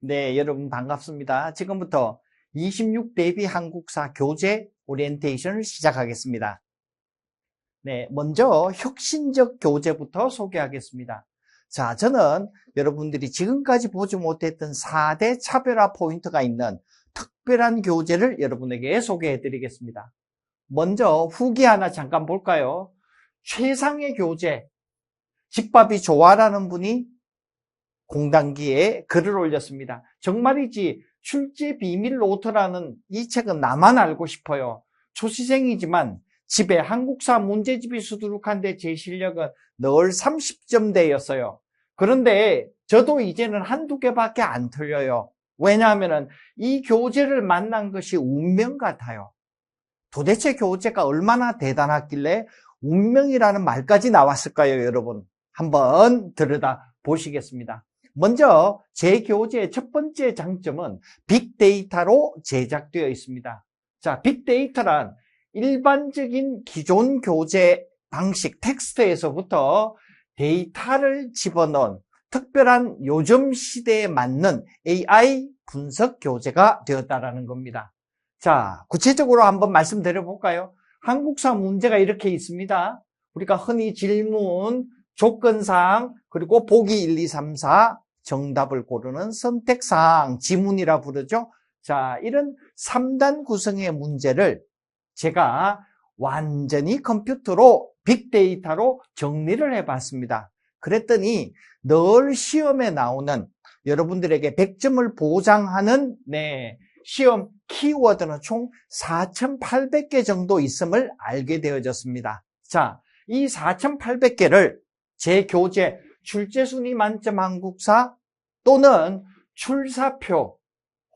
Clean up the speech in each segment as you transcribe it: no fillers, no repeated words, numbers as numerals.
네, 여러분 반갑습니다. 지금부터 26 대비 한국사 교재 오리엔테이션을 시작하겠습니다. 네, 먼저 혁신적 교재부터 소개하겠습니다. 자, 저는 여러분들이 지금까지 보지 못했던 4대 차별화 포인트가 있는 특별한 교재를 여러분에게 소개해 드리겠습니다. 먼저 후기 하나 잠깐 볼까요? 최상의 교재, 집밥이 좋아라는 분이 공단기에 글을 올렸습니다. 정말이지 출제 비밀 노트라는 이 책은 나만 알고 싶어요. 초시생이지만 집에 한국사 문제집이 수두룩한데 제 실력은 늘 30점대였어요. 그런데 저도 이제는 한두 개밖에 안 틀려요. 왜냐하면 이 교재를 만난 것이 운명 같아요. 도대체 교재가 얼마나 대단했길래 운명이라는 말까지 나왔을까요, 여러분? 한번 들여다 보시겠습니다. 먼저 제 교재의 첫 번째 장점은 빅데이터로 제작되어 있습니다. 자, 빅데이터란 일반적인 기존 교재 방식 텍스트에서부터 데이터를 집어넣은 특별한 요즘 시대에 맞는 AI 분석 교재가 되었다는 겁니다. 자, 구체적으로 한번 말씀드려 볼까요? 한국사 문제가 이렇게 있습니다. 우리가 흔히 질문, 조건사항, 그리고 보기 1, 2, 3, 4 정답을 고르는 선택사항, 지문이라 부르죠. 자, 이런 3단 구성의 문제를 제가 완전히 컴퓨터로 빅데이터로 정리를 해봤습니다. 그랬더니 늘 시험에 나오는 여러분들에게 100점을 보장하는 시험 키워드는 총 4,800개 정도 있음을 알게 되어졌습니다. 자, 이 4,800개를 제 교재 출제순위 만점 한국사 또는 출사표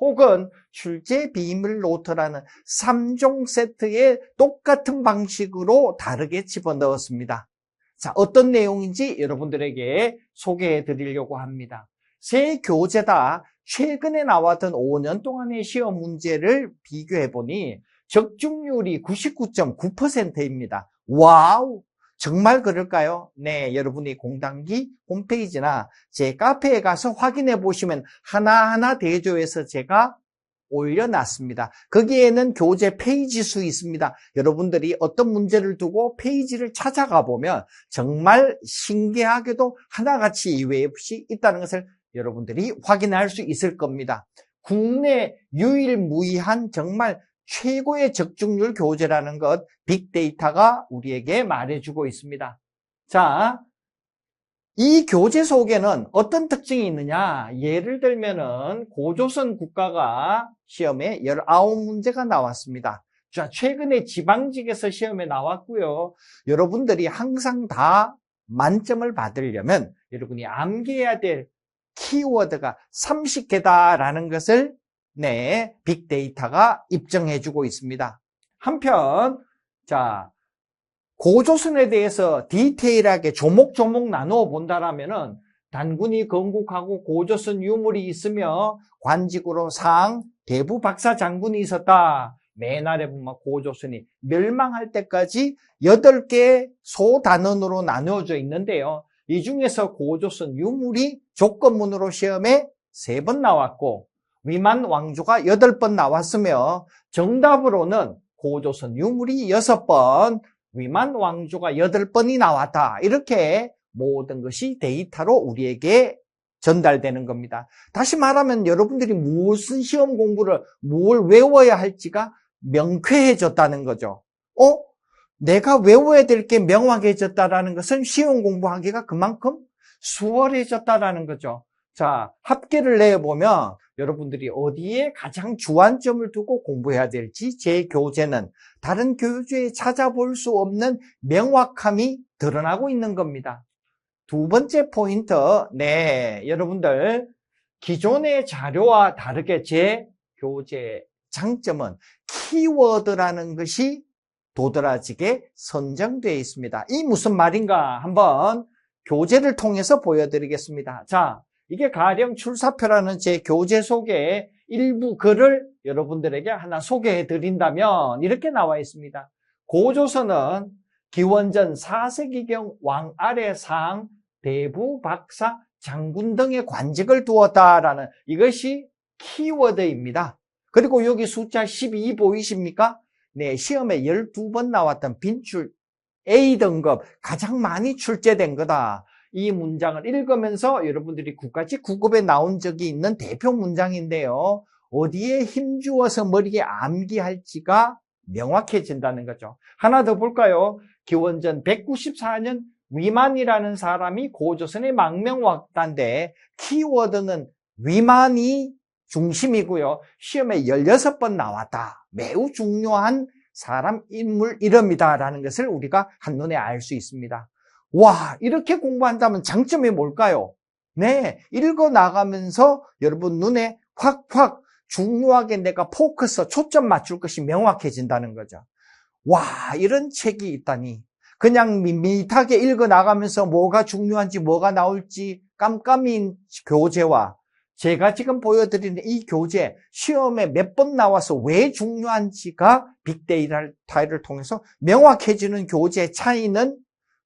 혹은 출제 비밀 노트라는 3종 세트에 똑같은 방식으로 다르게 집어넣었습니다. 자, 어떤 내용인지 여러분들에게 소개해 드리려고 합니다. 세 교재다 최근에 나왔던 5년 동안의 시험 문제를 비교해 보니 적중률이 99.9%입니다. 와우! 정말 그럴까요? 네, 여러분이 공단기 홈페이지나 제 카페에 가서 확인해 보시면 하나하나 대조해서 제가 올려놨습니다. 거기에는 교재 페이지 수 있습니다. 여러분들이 어떤 문제를 두고 페이지를 찾아가 보면 정말 신기하게도 하나같이 이외 없이 있다는 것을 여러분들이 확인할 수 있을 겁니다. 국내 유일무이한 정말 최고의 적중률 교재라는 것 빅데이터가 우리에게 말해주고 있습니다. 자, 이 교재 속에는 어떤 특징이 있느냐? 예를 들면은 고조선 국가가 시험에 19문제가 나왔습니다. 자, 최근에 지방직에서 시험에 나왔고요. 여러분들이 항상 다 만점을 받으려면 여러분이 암기해야 될 키워드가 30개다라는 것을 빅데이터가 입증해주고 있습니다. 한편, 자, 고조선에 대해서 디테일하게 조목조목 나누어 본다라면은 단군이 건국하고 고조선 유물이 있으며 관직으로 상, 대부 박사 장군이 있었다. 맨 아래 보면 고조선이 멸망할 때까지 8개의 소단원으로 나누어져 있는데요. 이 중에서 고조선 유물이 조건문으로 시험에 3번 나왔고 위만 왕조가 8번 나왔으며 정답으로는 고조선 유물이 6번, 위만 왕조가 8번이 나왔다. 이렇게 모든 것이 데이터로 우리에게 전달되는 겁니다. 다시 말하면 여러분들이 무슨 시험 공부를 뭘 외워야 할지가 명쾌해졌다는 거죠. 내가 외워야 될 게 명확해졌다는 것은 시험 공부하기가 그만큼 수월해졌다는 거죠. 자, 합계를 내보면 여러분들이 어디에 가장 주안점을 두고 공부해야 될지 제 교재는 다른 교재에 찾아볼 수 없는 명확함이 드러나고 있는 겁니다. 두 번째 포인트, 여러분들 기존의 자료와 다르게 제 교재의 장점은 키워드라는 것이 도드라지게 선정되어 있습니다. 이 무슨 말인가 한번 교재를 통해서 보여드리겠습니다. 자, 이게 가령 출사표라는 제 교재 속에 일부 글을 여러분들에게 하나 소개해 드린다면 이렇게 나와 있습니다. 고조선은 기원전 4세기경 왕 아래 상, 대부 박사 장군 등의 관직을 두었다라는 이것이 키워드입니다. 그리고 여기 숫자 12 보이십니까? 네, 시험에 12번 나왔던 빈출 A등급 가장 많이 출제된 거다. 이 문장을 읽으면서 여러분들이 국가직 9급에 나온 적이 있는 대표 문장인데요. 어디에 힘주어서 머리에 암기할지가 명확해진다는 거죠. 하나 더 볼까요? 기원전 194년 위만이라는 사람이 고조선의 망명왕따인데 키워드는 위만이 중심이고요. 시험에 16번 나왔다. 매우 중요한 사람, 인물 이름이다라는 것을 우리가 한눈에 알 수 있습니다. 와, 이렇게 공부한다면 장점이 뭘까요? 네, 읽어나가면서 여러분 눈에 확확 중요하게 내가 포커스, 초점 맞출 것이 명확해진다는 거죠. 와, 이런 책이 있다니. 그냥 밋밋하게 읽어나가면서 뭐가 중요한지 뭐가 나올지 깜깜인 교재와 제가 지금 보여드리는 이 교재, 시험에 몇 번 나와서 왜 중요한지가 빅데이터를 통해서 명확해지는 교재의 차이는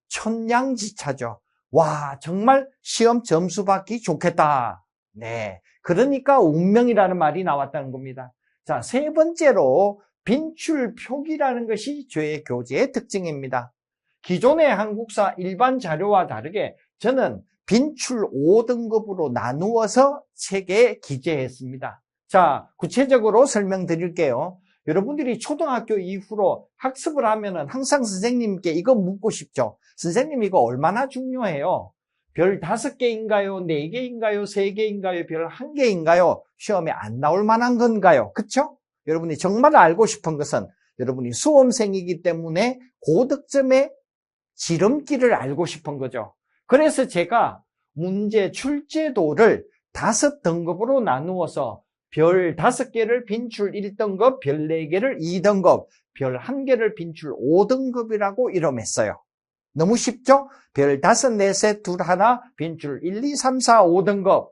천냥지차죠. 와, 정말 시험 점수 받기 좋겠다. 네, 그러니까 운명이라는 말이 나왔다는 겁니다. 자, 세 번째로 빈출 표기라는 것이 저의 교재의 특징입니다. 기존의 한국사 일반 자료와 다르게 저는 빈출 5등급으로 나누어서 책에 기재했습니다. 자, 구체적으로 설명드릴게요. 여러분들이 초등학교 이후로 학습을 하면은 항상 선생님께 이거 묻고 싶죠. 선생님 이거 얼마나 중요해요? 별 5개인가요? 4개인가요? 3개인가요? 별 1개인가요? 시험에 안 나올 만한 건가요? 그쵸? 여러분이 정말 알고 싶은 것은 여러분이 수험생이기 때문에 고득점의 지름길을 알고 싶은 거죠. 그래서 제가 문제 출제도를 5등급으로 나누어서 별 5개를 빈출 1등급, 별 4개를 2등급, 별 1개를 빈출 5등급이라고 이름했어요. 너무 쉽죠? 별 5, 4, 3, 2, 1, 빈출 1, 2, 3, 4, 5등급.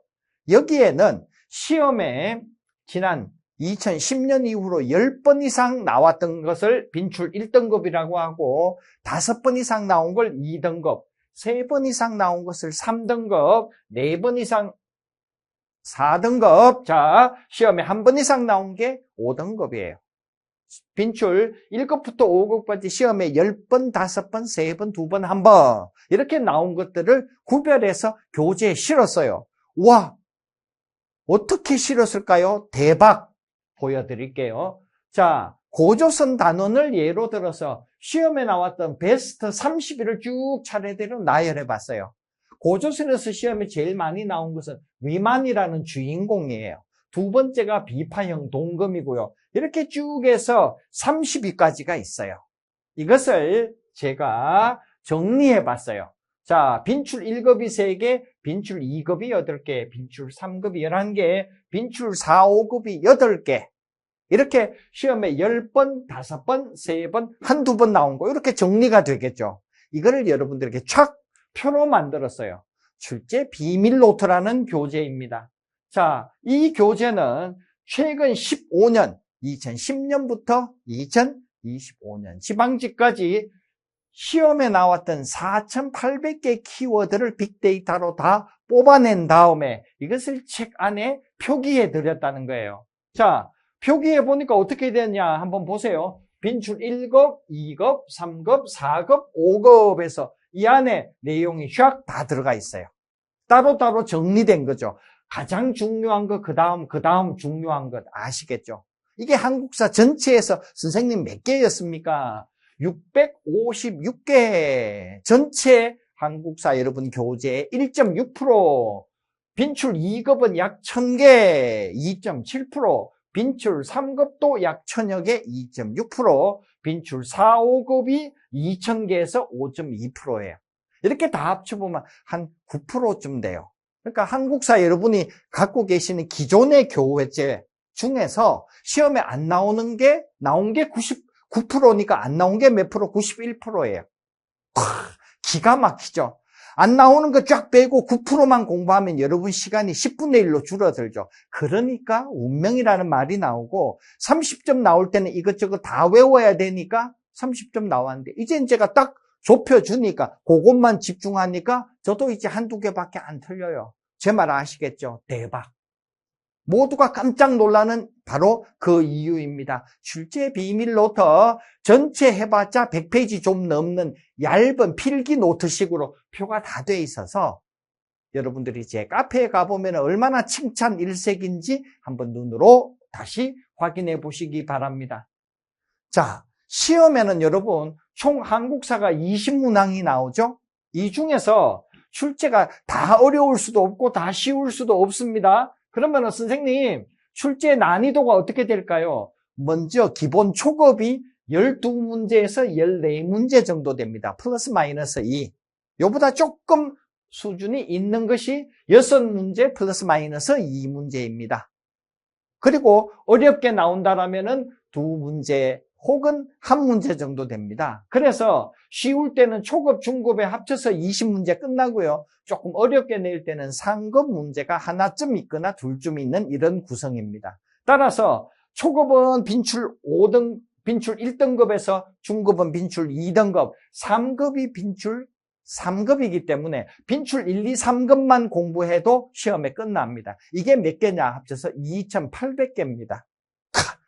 여기에는 시험에 지난 2010년 이후로 10번 이상 나왔던 것을 빈출 1등급이라고 하고 5번 이상 나온 걸 2등급, 3번 이상 나온 것을 3등급, 4번 이상 4등급, 자, 시험에 1번 이상 나온 게 5등급이에요. 빈출 1급부터 5급까지 시험에 10번, 5번, 3번, 2번, 1번 이렇게 나온 것들을 구별해서 교재에 실었어요. 와, 어떻게 실었을까요? 대박! 보여드릴게요. 자, 고조선 단원을 예로 들어서 시험에 나왔던 베스트 30위를 쭉 차례대로 나열해 봤어요. 고조선에서 시험에 제일 많이 나온 것은 위만이라는 주인공이에요. 두 번째가 비파형 동검이고요. 이렇게 쭉 해서 30위까지가 있어요. 이것을 제가 정리해 봤어요. 자, 빈출 1급이 3개, 빈출 2급이 8개, 빈출 3급이 11개, 빈출 4, 5급이 8개. 이렇게 시험에 10번, 5번, 3번, 한두 번 나온 거 이렇게 정리가 되겠죠. 이거를 여러분들에게 촥 표로 만들었어요. 출제 비밀 노트라는 교재입니다. 자, 이 교재는 최근 15년, 2010년부터 2025년 지방직까지 시험에 나왔던 4,800개 키워드를 빅데이터로 다 뽑아낸 다음에 이것을 책 안에 표기해 드렸다는 거예요. 자, 표기해 보니까 어떻게 되냐 한번 보세요. 빈출 1급, 2급, 3급, 4급, 5급에서 이 안에 내용이 샥 다 들어가 있어요. 따로따로 정리된 거죠. 가장 중요한 것, 그 다음 중요한 것 아시겠죠? 이게 한국사 전체에서 선생님 몇 개였습니까? 656개. 전체 한국사 여러분 교재의 1.6%, 빈출 2급은 약 1000개, 2.7%, 빈출 3급도 약 1000여 개, 2.6%, 빈출 4, 5급이 2000개에서 5.2%예요. 이렇게 다 합쳐보면 한 9%쯤 돼요. 그러니까 한국사 여러분이 갖고 계시는 기존의 교재제 중에서 시험에 안 나오는 게, 나온 게 99%니까 안 나온 게 몇 프로? 91%예요. 기가 막히죠? 안 나오는 거 쫙 빼고 9%만 공부하면 여러분 시간이 10분의 1로 줄어들죠. 그러니까 운명이라는 말이 나오고 30점 나올 때는 이것저것 다 외워야 되니까 30점 나왔는데 이제 제가 딱 좁혀주니까 그것만 집중하니까 저도 이제 한두 개밖에 안 틀려요. 제 말 아시겠죠? 대박. 모두가 깜짝 놀라는 바로 그 이유입니다. 출제 비밀 노트 전체 해봤자 100페이지 좀 넘는 얇은 필기 노트식으로 표가 다 돼 있어서 여러분들이 제 카페에 가보면 얼마나 칭찬 일색인지 한번 눈으로 다시 확인해 보시기 바랍니다. 자, 시험에는 여러분 총 한국사가 20문항이 나오죠? 이 중에서 출제가 다 어려울 수도 없고 다 쉬울 수도 없습니다. 그러면 선생님, 출제 난이도가 어떻게 될까요? 먼저 기본 초급이 12문제에서 14문제 정도 됩니다. 플러스 마이너스 2. 요보다 조금 수준이 있는 것이 6문제 플러스 마이너스 2문제입니다. 그리고 어렵게 나온다라면은 2문제 혹은 1문제 정도 됩니다. 그래서 쉬울 때는 초급, 중급에 합쳐서 20문제 끝나고요. 조금 어렵게 낼 때는 상급 문제가 하나쯤 있거나 둘쯤 있는 이런 구성입니다. 따라서 초급은 빈출 1등급에서 중급은 빈출 2등급, 3급이 빈출 3급이기 때문에 빈출 1, 2, 3급만 공부해도 시험에 끝납니다. 이게 몇 개냐 합쳐서 2,800개입니다.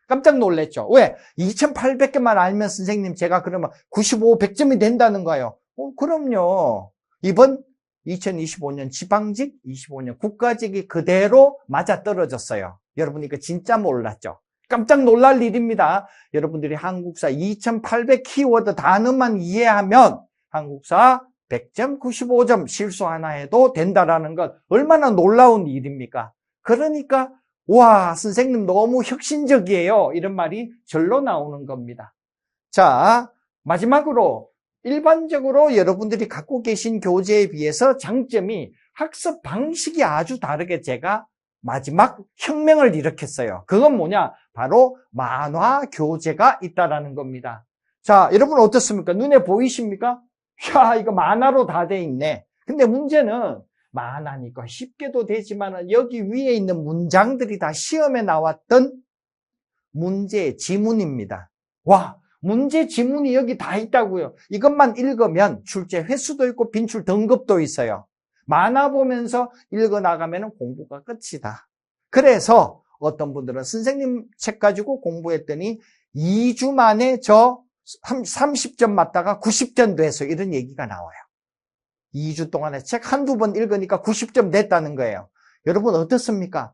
깜짝 놀랐죠? 왜? 2,800개만 알면 선생님 제가 그러면 95, 100점이 된다는 거예요. 그럼요. 이번 2025년 지방직, 25년 국가직이 그대로 맞아떨어졌어요. 여러분 이거 진짜 몰랐죠? 깜짝 놀랄 일입니다. 여러분들이 한국사 2,800 키워드 단어만 이해하면 한국사 100점, 95점 실수 하나 해도 된다라는 것 얼마나 놀라운 일입니까? 그러니까 와, 선생님 너무 혁신적이에요. 이런 말이 절로 나오는 겁니다. 자, 마지막으로 일반적으로 여러분들이 갖고 계신 교재에 비해서 장점이 학습 방식이 아주 다르게 제가 마지막 혁명을 일으켰어요. 그건 뭐냐? 바로 만화 교재가 있다라는 겁니다. 자, 여러분 어떻습니까? 눈에 보이십니까? 야, 이거 만화로 다 돼 있네. 근데 문제는 만화니까 쉽게도 되지만 여기 위에 있는 문장들이 다 시험에 나왔던 문제 지문입니다. 와, 문제 지문이 여기 다 있다고요. 이것만 읽으면 출제 횟수도 있고 빈출 등급도 있어요. 만화 보면서 읽어나가면 공부가 끝이다. 그래서 어떤 분들은 선생님 책 가지고 공부했더니 2주 만에 저 30점 맞다가 90점 돼서 이런 얘기가 나와요. 2주 동안에 책 한두 번 읽으니까 90점 됐다는 거예요. 여러분 어떻습니까?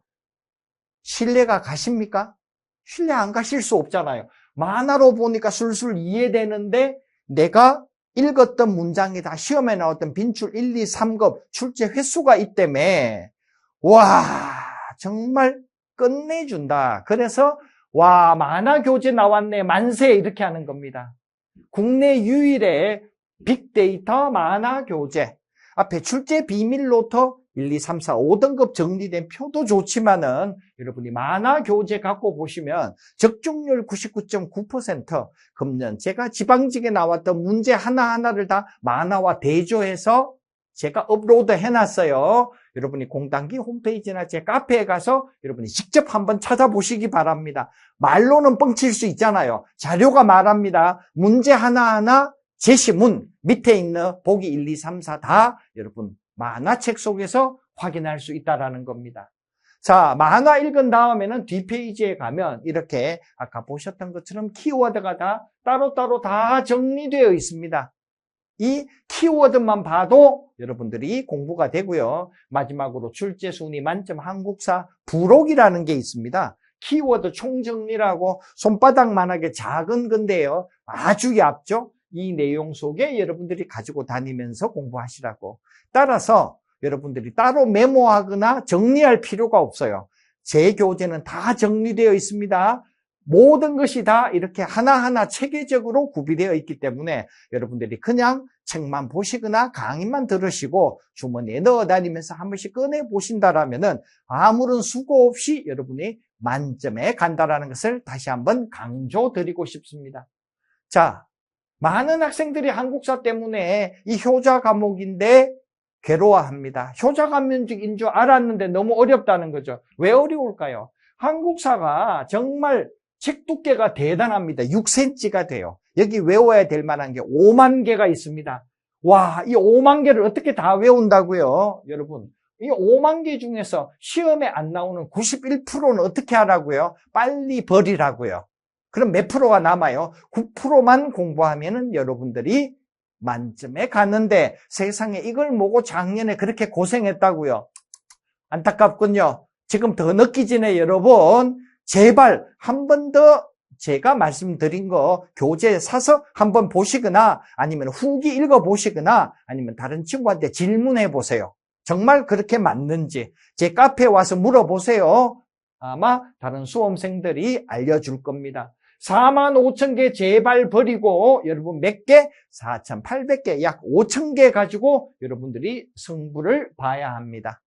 신뢰가 가십니까? 신뢰 안 가실 수 없잖아요. 만화로 보니까 술술 이해되는데 내가 읽었던 문장이 다 시험에 나왔던 빈출 1, 2, 3급 출제 횟수가 있다며 와 정말 끝내준다. 그래서 와 만화 교재 나왔네 만세 이렇게 하는 겁니다. 국내 유일의 빅데이터 만화 교재. 앞에 출제 비밀 노트 1, 2, 3, 4, 5등급 정리된 표도 좋지만은 여러분이 만화 교재 갖고 보시면 적중률 99.9%. 금년 제가 지방직에 나왔던 문제 하나하나를 다 만화와 대조해서 제가 업로드 해놨어요. 여러분이 공단기 홈페이지나 제 카페에 가서 여러분이 직접 한번 찾아보시기 바랍니다. 말로는 뻥칠 수 있잖아요. 자료가 말합니다. 문제 하나하나 제시문 밑에 있는 보기 1, 2, 3, 4 다 여러분 만화책 속에서 확인할 수 있다는 겁니다. 자, 만화 읽은 다음에는 뒷페이지에 가면 이렇게 아까 보셨던 것처럼 키워드가 다 따로따로 다 정리되어 있습니다. 이 키워드만 봐도 여러분들이 공부가 되고요. 마지막으로 출제 순위 만점 한국사 부록이라는 게 있습니다. 키워드 총정리라고 손바닥만하게 작은 건데요. 아주 얇죠? 이 내용 속에 여러분들이 가지고 다니면서 공부하시라고. 따라서 여러분들이 따로 메모하거나 정리할 필요가 없어요. 제 교재는 다 정리되어 있습니다. 모든 것이 다 이렇게 하나하나 체계적으로 구비되어 있기 때문에 여러분들이 그냥 책만 보시거나 강의만 들으시고 주머니에 넣어 다니면서 한 번씩 꺼내 보신다라면은 아무런 수고 없이 여러분이 만점에 간다라는 것을 다시 한번 강조드리고 싶습니다. 자, 많은 학생들이 한국사 때문에 이 효자 과목인데 괴로워합니다. 효자 과목인 줄 알았는데 너무 어렵다는 거죠. 왜 어려울까요? 한국사가 정말 책 두께가 대단합니다. 6cm가 돼요. 여기 외워야 될 만한 게 5만 개가 있습니다. 와, 이 5만 개를 어떻게 다 외운다고요? 여러분, 이 5만 개 중에서 시험에 안 나오는 91%는 어떻게 하라고요? 빨리 버리라고요. 그럼 몇 프로가 남아요? 9%만 공부하면은 여러분들이 만점에 가는데 세상에 이걸 보고 작년에 그렇게 고생했다고요? 안타깝군요. 지금 더 늦기 전에 여러분 제발 한 번 더 제가 말씀드린 거 교재 사서 한번 보시거나 아니면 후기 읽어보시거나 아니면 다른 친구한테 질문해 보세요. 정말 그렇게 맞는지 제 카페에 와서 물어보세요. 아마 다른 수험생들이 알려줄 겁니다. 45,000개 제발 버리고 여러분 몇 개? 4,800개, 약 5,000개 가지고 여러분들이 승부를 봐야 합니다.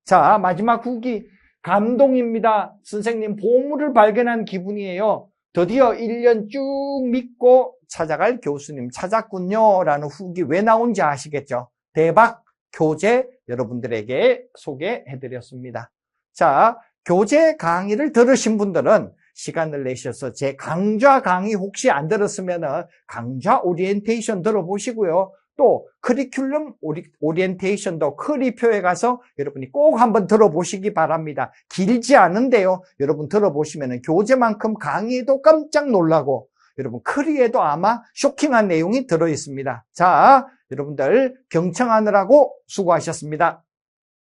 자, 마지막 후기 감동입니다. 선생님 보물을 발견한 기분이에요. 드디어 1년 쭉 믿고 찾아갈 교수님 찾았군요 라는 후기 왜 나온지 아시겠죠? 대박 교재 여러분들에게 소개해드렸습니다. 자, 교재 강의를 들으신 분들은 시간을 내셔서 제 강좌 강의 혹시 안 들었으면 강좌 오리엔테이션 들어보시고요. 또 커리큘럼 오리엔테이션도 커리표에 가서 여러분이 꼭 한번 들어보시기 바랍니다. 길지 않은데요. 여러분 들어보시면 교재만큼 강의도 깜짝 놀라고 여러분 커리에도 아마 쇼킹한 내용이 들어있습니다. 자, 여러분들 경청하느라고 수고하셨습니다.